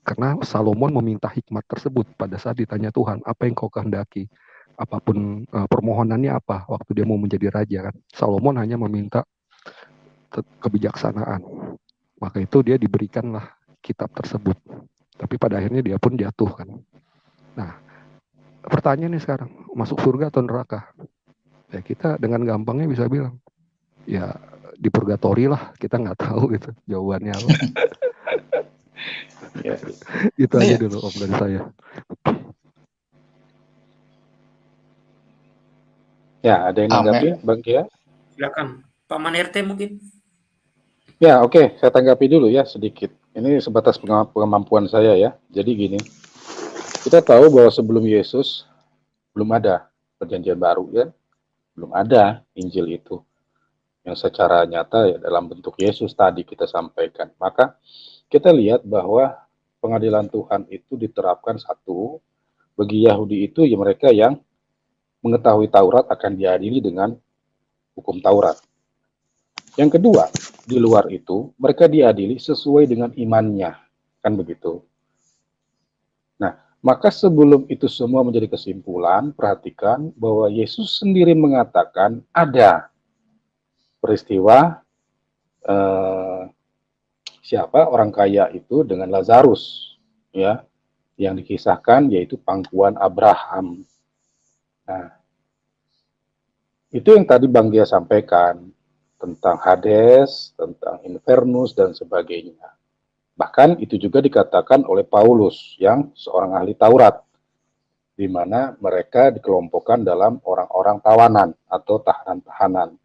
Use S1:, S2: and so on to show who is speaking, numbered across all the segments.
S1: Karena Salomon meminta hikmat tersebut pada saat ditanya Tuhan, apa yang kau kehendaki? Apapun permohonannya apa waktu dia mau menjadi raja kan. Salomon hanya meminta kebijaksanaan. Maka itu dia diberikanlah kitab tersebut. Tapi pada akhirnya dia pun jatuh kan. Nah, pertanyaannya sekarang, masuk surga atau neraka? Ya kita dengan gampangnya bisa bilang, ya di purgatori lah, kita nggak tahu gitu jawabannya apa.
S2: Ya.
S1: Itu aja dulu Om dari saya.
S2: Ya, ada yang nanggapi Bang Kia?
S3: Silakan Pak Manerte mungkin.
S2: Ya, oke, saya tanggapi dulu ya sedikit. Ini sebatas kemampuan saya ya. Jadi gini, kita tahu bahwa sebelum Yesus belum ada perjanjian baru ya, belum ada Injil itu yang secara nyata ya dalam bentuk Yesus tadi kita sampaikan. Maka kita lihat bahwa pengadilan Tuhan itu diterapkan satu, bagi Yahudi itu ya mereka yang mengetahui Taurat akan diadili dengan hukum Taurat. Yang kedua, di luar itu mereka diadili sesuai dengan imannya, kan begitu. Nah, maka sebelum itu semua menjadi kesimpulan, perhatikan bahwa Yesus sendiri mengatakan ada peristiwa siapa orang kaya itu dengan Lazarus, ya, yang dikisahkan yaitu pangkuan Abraham. Nah, itu yang tadi Bang Gia sampaikan tentang Hades, tentang Infernus dan sebagainya. Bahkan itu juga dikatakan oleh Paulus yang seorang ahli Taurat, di mana mereka dikelompokkan dalam orang-orang tawanan atau tahanan-tahanan.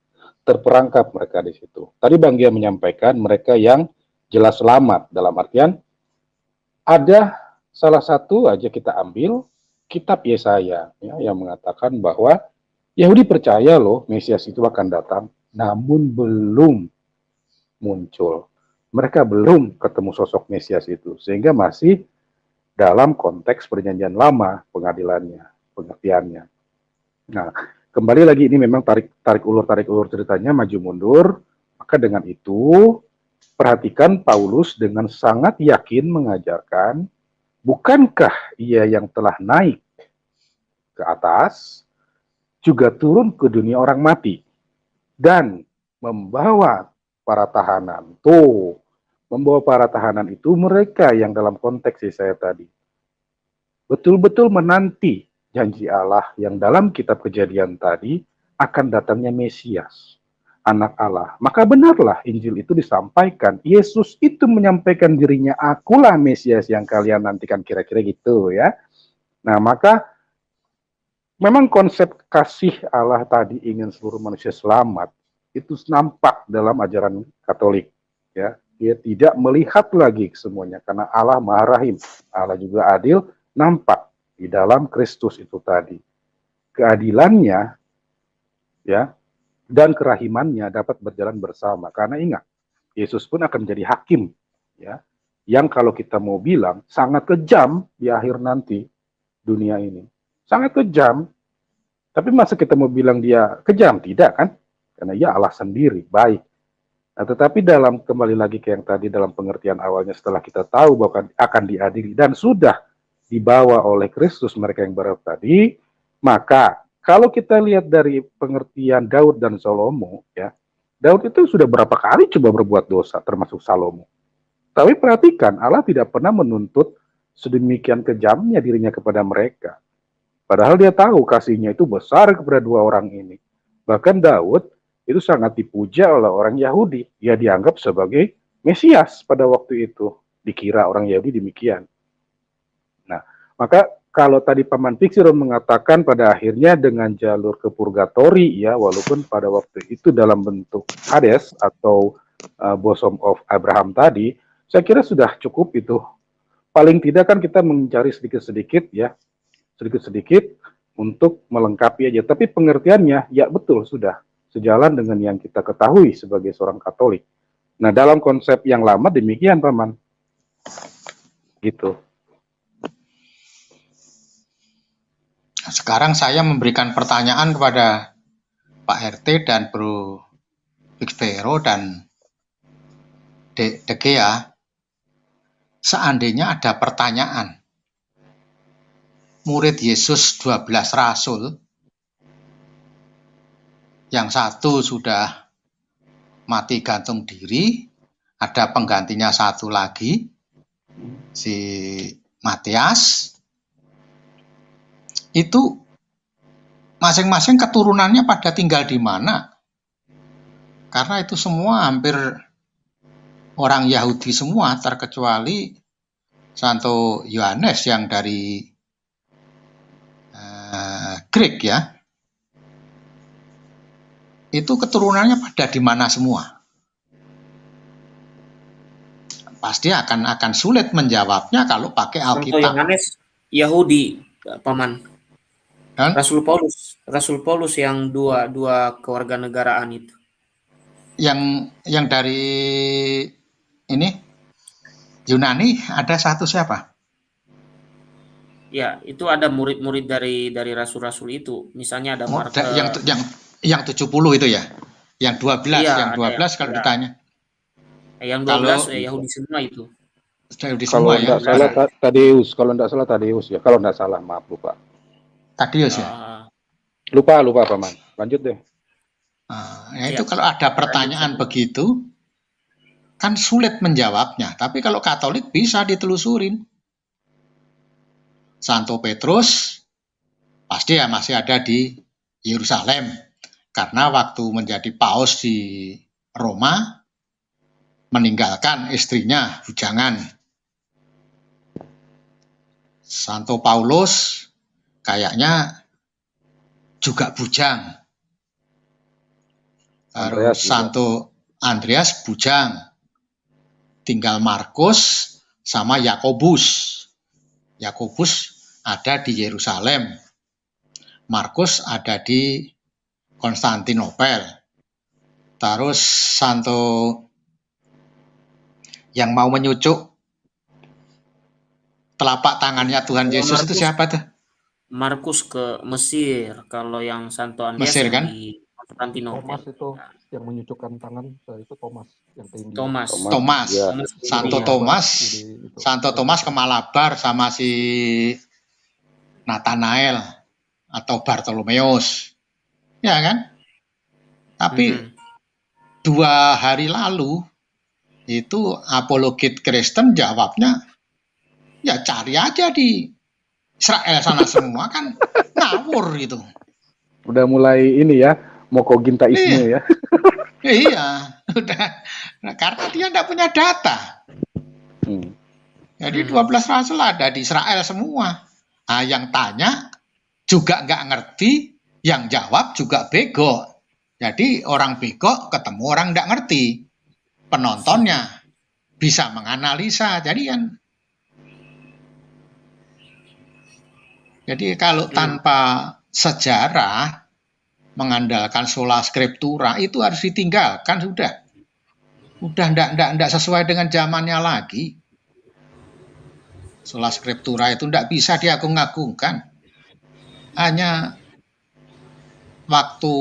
S2: Terperangkap mereka di situ. Tadi Bang Gia menyampaikan mereka yang jelas selamat, dalam artian ada salah satu aja kita ambil kitab Yesaya ya, yang mengatakan bahwa Yahudi percaya loh Mesias itu akan datang, namun belum muncul. Mereka belum ketemu sosok Mesias itu, sehingga masih dalam konteks perjanjian lama pengadilannya, pengertiannya. Nah, kembali lagi ini memang tarik ulur ceritanya maju mundur. Maka dengan itu perhatikan Paulus dengan sangat yakin mengajarkan, bukankah ia yang telah naik ke atas juga turun ke dunia orang mati dan membawa para tahanan. Tuh, membawa para tahanan itu mereka yang dalam konteks saya tadi betul-betul menanti janji Allah yang dalam kitab Kejadian tadi akan datangnya Mesias, anak Allah. Maka benarlah Injil itu disampaikan. Yesus itu menyampaikan dirinya, akulah Mesias yang kalian nantikan, kira-kira gitu ya. Nah, maka memang konsep kasih Allah tadi ingin seluruh manusia selamat itu nampak dalam ajaran Katolik ya. Dia tidak melihat lagi semuanya karena Allah Maha Rahim, Allah juga adil, nampak di dalam Kristus itu tadi. Keadilannya ya dan kerahimannya dapat berjalan bersama. Karena ingat, Yesus pun akan menjadi hakim ya. Yang kalau kita mau bilang sangat kejam di akhir nanti dunia ini. Sangat kejam. Tapi masa kita mau bilang dia kejam? Tidak kan? Karena ia Allah sendiri, baik. Nah, tetapi dalam kembali lagi ke yang tadi dalam pengertian awalnya setelah kita tahu bahwa akan diadili dan sudah dibawa oleh Kristus mereka yang baru tadi, maka kalau kita lihat dari pengertian Daud dan Salomo, ya, Daud itu sudah berapa kali coba berbuat dosa, termasuk Salomo. Tapi perhatikan, Allah tidak pernah menuntut sedemikian kejamnya dirinya kepada mereka. Padahal dia tahu kasihnya itu besar kepada dua orang ini. Bahkan Daud itu sangat dipuja oleh orang Yahudi. Dia dianggap sebagai Mesias pada waktu itu. Dikira orang Yahudi demikian. Nah, maka kalau tadi Paman Pixiron mengatakan pada akhirnya dengan jalur ke purgatori, ya, walaupun pada waktu itu dalam bentuk Hades atau bosom of Abraham tadi, saya kira sudah cukup itu. Paling tidak kan kita mencari sedikit-sedikit ya, sedikit-sedikit untuk melengkapi aja. Tapi pengertiannya, ya betul sudah sejalan dengan yang kita ketahui sebagai seorang Katolik. Nah, dalam konsep yang lama demikian, Paman. Gitu.
S4: Sekarang saya memberikan pertanyaan kepada Pak RT dan Bro Big Vero dan De Gea. seandainya ada pertanyaan, murid Yesus 12 rasul, yang satu sudah mati gantung diri, ada penggantinya satu lagi, si Matias, itu masing-masing keturunannya pada tinggal di mana? Karena itu semua hampir orang Yahudi semua, terkecuali Santo Yohanes yang dari Greek ya. Itu keturunannya pada di mana semua? Pasti akan sulit menjawabnya kalau pakai
S3: Santo
S4: Alkitab.
S3: Yohanes Yahudi, Paman.
S4: Dan
S3: Rasul Paulus yang dua kewarganegaraan itu.
S4: yang dari ini Yunani ada satu siapa?
S3: Ya, itu ada murid-murid dari rasul-rasul itu. Misalnya ada
S4: yang 70 itu ya. Yang 12,
S3: Iya,
S4: yang 12 kalau
S3: ya.
S4: ditanya.
S3: Yang 12 Yahudi semua itu.
S4: Yahudi
S2: Kalau
S4: semua ya.
S2: tidak salah Tadeus, kalau tidak salah Tadeus ya. Kalau tidak salah, maaf lupa.
S4: Tadeus ya.
S2: Lupa Paman. Lanjut deh.
S4: Nah, itu kalau ada pertanyaan begitu, kan sulit menjawabnya. Tapi kalau Katolik bisa ditelusurin. Santo Petrus pasti ya masih ada di Yerusalem. Karena waktu menjadi paus di Roma, meninggalkan istrinya, bujangan. Santo Paulus kayaknya juga bujang. Santo Andreas bujang. Tinggal Markus sama Yakobus. Yakobus ada di Yerusalem. Markus ada di Konstantinopel. Terus Santo yang mau menyucuk telapak tangannya Tuhan Yesus itu siapa tuh?
S3: Markus ke Mesir. Kalau yang Santo Andreas
S4: Mesir kan?
S3: di Konstantinopel.
S1: Thomas itu yang menyucukkan tangan, itu Thomas yang ke India.
S4: Thomas.
S2: Ya.
S4: Santo Thomas ke Malabar sama si Nathanael atau Bartolomeus. Ya kan? Tapi 2 hari lalu itu apologet Kristen jawabnya, ya cari aja di Israel sana semua kan ngawur gitu.
S2: Udah mulai ini ya, mokogintaisme ya.
S4: Iya, udah. Nah, karena dia tidak punya data. Jadi 12 rasul ada di Israel semua. Nah, yang tanya juga nggak ngerti, yang jawab juga bego. Jadi orang bego ketemu orang nggak ngerti. Penontonnya bisa menganalisa. Jadi kalau tanpa sejarah, mengandalkan sola scriptura itu harus ditinggalkan sudah. Udah ndak sesuai dengan zamannya lagi. Sola scriptura itu ndak bisa diagung-agungkan. Hanya waktu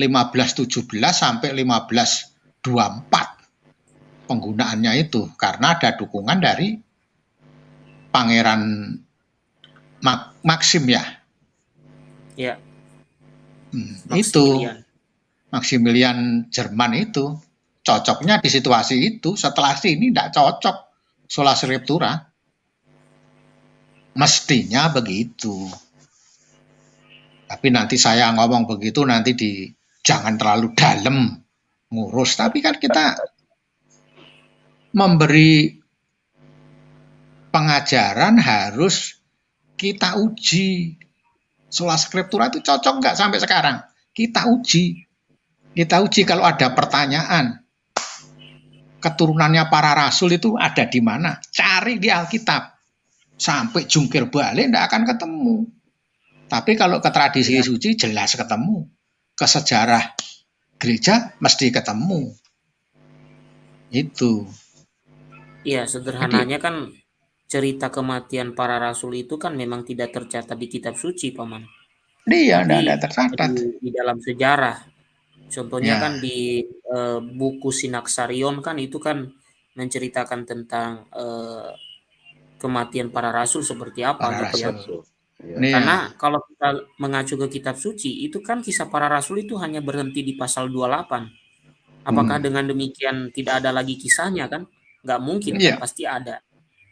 S4: 1517 sampai 1524 penggunaannya itu karena ada dukungan dari Pangeran Maxim ya.
S3: Ya.
S4: Itu Maximilian Jerman itu cocoknya di situasi itu. Setelah sini tidak cocok sola scriptura. Mestinya begitu. Tapi nanti saya ngomong begitu nanti jangan terlalu dalam ngurus. Tapi kan kita memberi pengajaran harus kita uji. Sola scriptura itu cocok nggak sampai sekarang? Kita uji kalau ada pertanyaan. Keturunannya para rasul itu ada di mana? Cari di Alkitab. Sampai jungkir balik tidak akan ketemu. Tapi kalau ke tradisi suci jelas ketemu. Ke sejarah gereja mesti ketemu. Itu.
S3: Iya, sederhananya kan cerita kematian para rasul itu kan memang tidak tercatat di kitab suci, Paman.
S4: Iya, tidak tercatat.
S3: Di dalam sejarah. Contohnya kan di buku Sinaksarion kan itu kan menceritakan tentang kematian para rasul seperti apa
S4: Para
S3: gitu ya.
S4: rasul.
S2: Ya.
S4: Iya.
S3: Karena kalau kita mengacu ke kitab suci, itu kan kisah para rasul itu hanya berhenti di pasal 28. Apakah dengan demikian tidak ada lagi kisahnya kan? Nggak mungkin kan,
S4: Iya.
S3: pasti ada.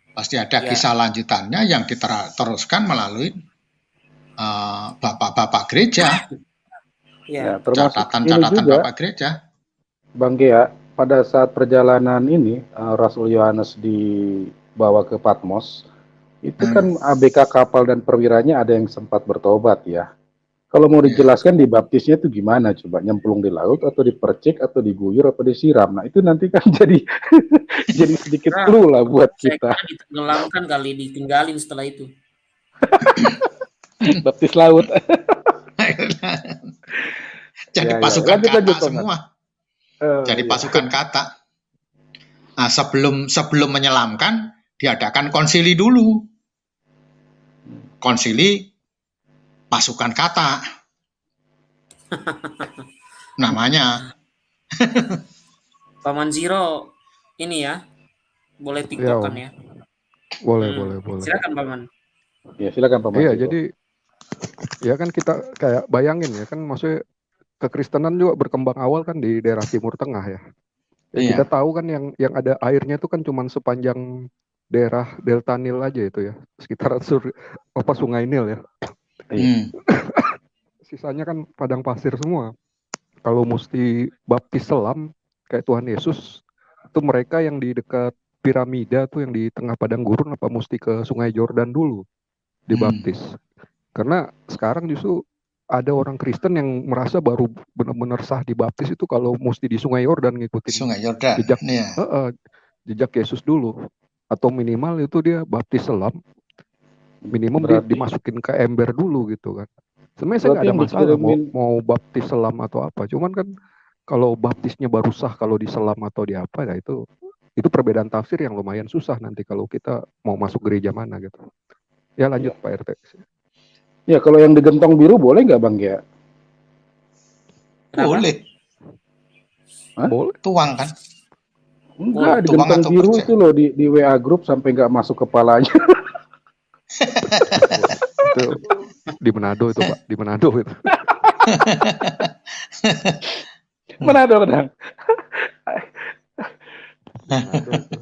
S4: Pasti ada
S3: Ya.
S4: kisah lanjutannya yang kita teruskan melalui bapak-bapak gereja,
S3: Ya.
S2: Termasuk ini
S4: catatan-catatan
S2: juga,
S4: bapak gereja.
S2: Bang Gea, pada saat perjalanan ini Rasul Yohanes dibawa ke Patmos, itu kan ABK kapal dan perwiranya ada yang sempat bertobat ya. Kalau mau
S4: Iya.
S2: dijelaskan dibaptisnya itu gimana coba? Nyemplung di laut atau dipercik atau diguyur atau disiram? Nah itu nanti kan jadi jadi sedikit
S3: Nah,
S2: clue lah buat
S3: saya
S2: kita.
S3: kira ditenggelamkan kali, ditinggalin setelah itu.
S2: Baptis laut.
S4: Jadi
S2: Ya, ya.
S4: pasukan
S2: Lanjut,
S4: kata
S2: lanjut, Bang.
S4: semua. Jadi
S2: Iya.
S4: pasukan kata. Nah, sebelum menyelamkan diadakan konsili dulu. Konsili pasukan kata. Namanya.
S3: Paman Zero ini ya, boleh tiktokan ya.
S1: Boleh.
S3: Silakan Paman.
S2: Ya silakan Pak
S1: Iya,
S2: Mas.
S1: jadi ya kan kita kayak bayangin ya kan, maksudnya kekristenan juga berkembang awal kan di daerah Timur Tengah ya. Ya
S4: Iya.
S1: kita tahu kan yang ada airnya itu kan cuma sepanjang daerah Delta Nil aja itu ya, sekitaran Sungai Nil ya. Sisanya kan padang pasir semua. Kalau mesti baptis selam kayak Tuhan Yesus, itu mereka yang di dekat piramida tuh yang di tengah padang gurun apa mesti ke Sungai Jordan dulu dibaptis? Karena sekarang justru ada orang Kristen yang merasa baru benar-benar sah dibaptis itu kalau mesti di Sungai Yordan ngikutin
S4: Sungai Yordan.
S1: jejak
S4: Iya.
S1: jejak Yesus dulu, atau minimal itu dia baptis selam, minimum dia dimasukin ke ember dulu gitu kan. Sebenarnya saya nggak ada masalah mau baptis selam atau apa, cuman kan kalau baptisnya baru sah kalau diselam atau di apa ya itu perbedaan tafsir yang lumayan susah nanti kalau kita mau masuk gereja mana gitu. Ya lanjut Pak RT.
S2: Ya kalau yang digentong biru boleh nggak Bang Gea?
S4: Boleh.
S1: Boleh.
S4: Tuang kan?
S2: Enggak, digentong biru itu loh di WA grup sampai nggak masuk kepalanya.
S1: Itu di Manado itu Pak, di Manado itu.
S2: Manado.
S1: Manado itu.